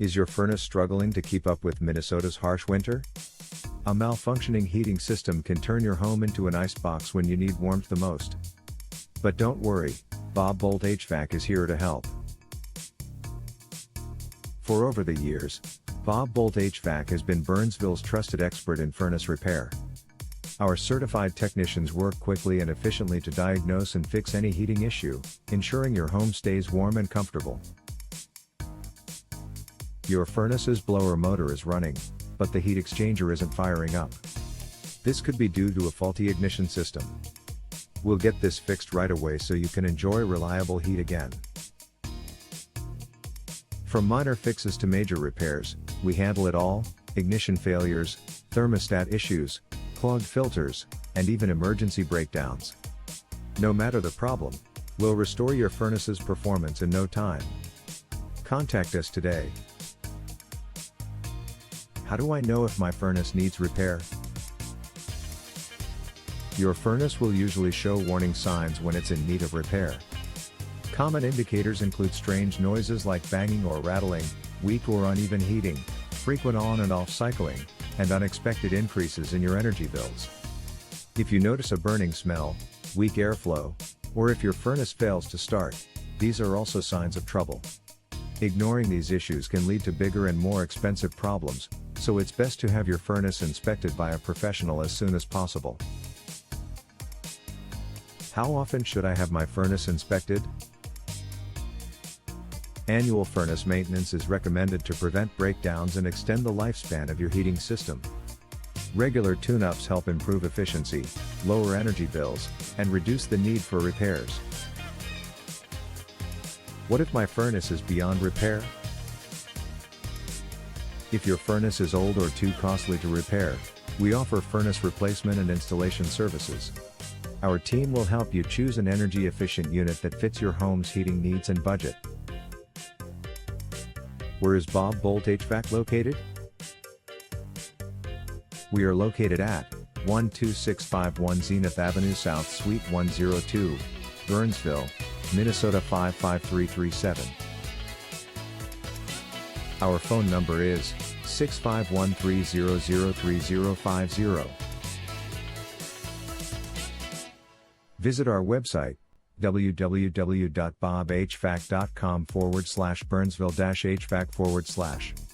Is your furnace struggling to keep up with Minnesota's harsh winter? A malfunctioning heating system can turn your home into an icebox when you need warmth the most. But don't worry, Boldt HVAC is here to help. For over the years, Boldt HVAC has been Burnsville's trusted expert in furnace repair. Our certified technicians work quickly and efficiently to diagnose and fix any heating issue, ensuring your home stays warm and comfortable. Your furnace's blower motor is running, but the heat exchanger isn't firing up. This could be due to a faulty ignition system. We'll get this fixed right away so you can enjoy reliable heat again. From minor fixes to major repairs, we handle it all: ignition failures, thermostat issues, clogged filters, and even emergency breakdowns. No matter the problem, we'll restore your furnace's performance in no time. Contact us today. How do I know if my furnace needs repair? Your furnace will usually show warning signs when it's in need of repair. Common indicators include strange noises like banging or rattling, weak or uneven heating, frequent on and off cycling, and unexpected increases in your energy bills. If you notice a burning smell, weak airflow, or if your furnace fails to start, these are also signs of trouble. Ignoring these issues can lead to bigger and more expensive problems, so it's best to have your furnace inspected by a professional as soon as possible. How often should I have my furnace inspected? Annual furnace maintenance is recommended to prevent breakdowns and extend the lifespan of your heating system. Regular tune-ups help improve efficiency, lower energy bills, and reduce the need for repairs. What if my furnace is beyond repair? If your furnace is old or too costly to repair, we offer furnace replacement and installation services. Our team will help you choose an energy-efficient unit that fits your home's heating needs and budget. Where is Boldt HVAC located? We are located at 12651 Zenith Avenue South Suite 102, Burnsville, Minnesota 55337. Our phone number is 651-300-3050. Visit our website, www.bobhvac.com/Burnsville-HVAC/.